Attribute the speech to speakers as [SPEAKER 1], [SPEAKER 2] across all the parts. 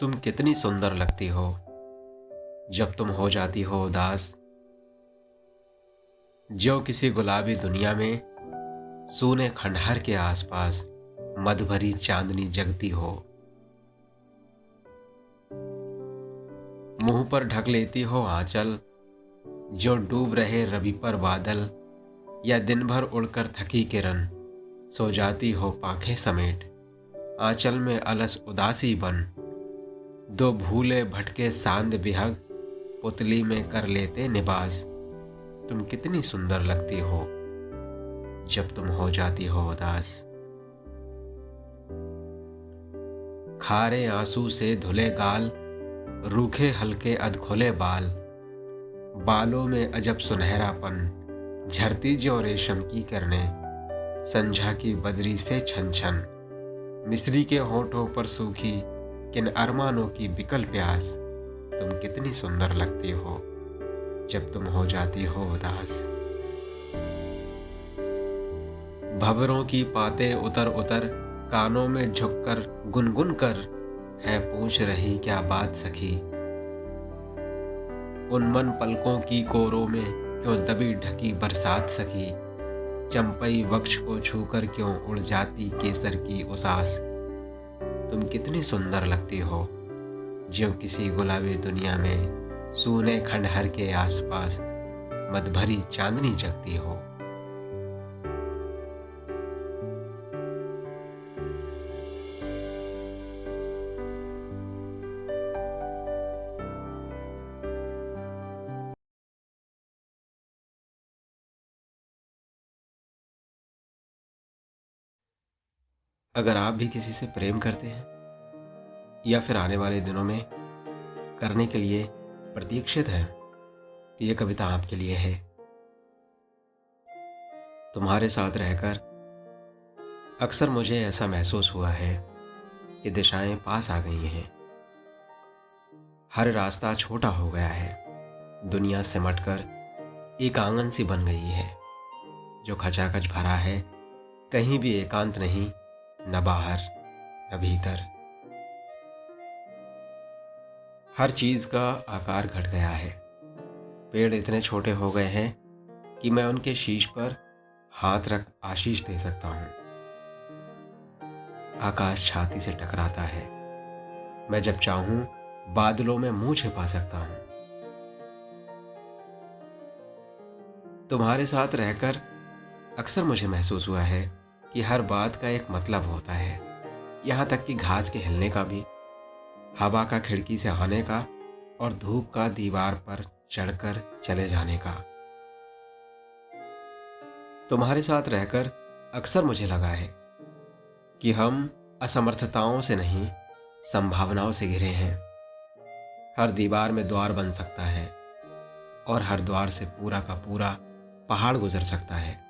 [SPEAKER 1] तुम कितनी सुंदर लगती हो जब तुम हो जाती हो उदास। जो किसी गुलाबी दुनिया में सूने खंडहर के आसपास मद भरी चांदनी जगती हो। मुंह पर ढक लेती हो आंचल, जो डूब रहे रवि पर बादल, या दिन भर उड़कर थकी किरण सो जाती हो पांखें समेट आंचल में अलस उदासी बन। दो भूले भटके सांद बिहग पुतली में कर लेते निबास। तुम कितनी सुंदर लगती हो जब तुम हो जाती हो उदास। खारे आंसू से धुले गाल, रूखे हल्के अधखुले बाल, बालों में अजब सुनहरापन, झरती जो रेशम की किरणें, संझा की बदरी से छन छन, मिस्री के होठों पर सूखी किन अरमानों की बिकल प्यास। तुम कितनी सुंदर लगती हो जब तुम हो जाती हो उदास। भंवरों की पाते उतर उतर कानों में झुककर गुनगुन कर है पूछ रही क्या बात सखी। उन्मन पलकों की कोरों में क्यों दबी ढकी बरसात सखी। चंपई वक्ष को छूकर क्यों उड़ जाती केसर की उसास। तुम कितनी सुंदर लगती हो जो किसी गुलाबी दुनिया में सूने खंडहर के आसपास मदभरी चांदनी जगती हो। अगर आप भी किसी से प्रेम करते हैं या फिर आने वाले दिनों में करने के लिए प्रतीक्षित हैं, तो ये कविता आपके लिए है। तुम्हारे साथ रहकर अक्सर मुझे ऐसा महसूस हुआ है कि दिशाएं पास आ गई हैं। हर रास्ता छोटा हो गया है, दुनिया सिमटकर एक आंगन सी बन गई है जो खचाखच भरा है। कहीं भी एकांत नहीं, न बाहर न भीतर। हर चीज का आकार घट गया है। पेड़ इतने छोटे हो गए हैं कि मैं उनके शीश पर हाथ रख आशीष दे सकता हूं। आकाश छाती से टकराता है, मैं जब चाहूं बादलों में मुंह छिपा सकता हूं। तुम्हारे साथ रहकर अक्सर मुझे महसूस हुआ है कि हर बात का एक मतलब होता है, यहाँ तक कि घास के हिलने का भी, हवा का खिड़की से आने का और धूप का दीवार पर चढ़कर चले जाने का। तुम्हारे साथ रहकर अक्सर मुझे लगा है कि हम असमर्थताओं से नहीं, संभावनाओं से घिरे हैं। हर दीवार में द्वार बन सकता है और हर द्वार से पूरा का पूरा पहाड़ गुजर सकता है।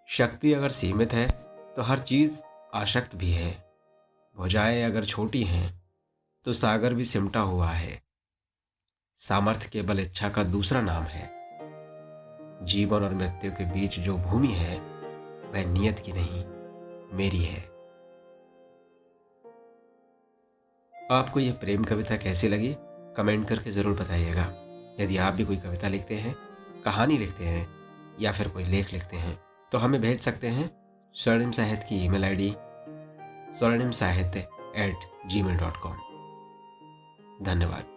[SPEAKER 1] शक्ति अगर सीमित है तो हर चीज आशक्त भी है। भुजाएं अगर छोटी हैं तो सागर भी सिमटा हुआ है। सामर्थ्य केवल इच्छा का दूसरा नाम है। जीवन और मृत्यु के बीच जो भूमि है वह नियत की नहीं, मेरी है। आपको यह प्रेम कविता कैसी लगी कमेंट करके जरूर बताइएगा। यदि आप भी कोई कविता लिखते हैं, कहानी लिखते हैं या फिर कोई लेख लिखते हैं तो हमें भेज सकते हैं स्वर्णिम साहित्य की ईमेल आईडी swarnimsahitya@gmail.com। धन्यवाद।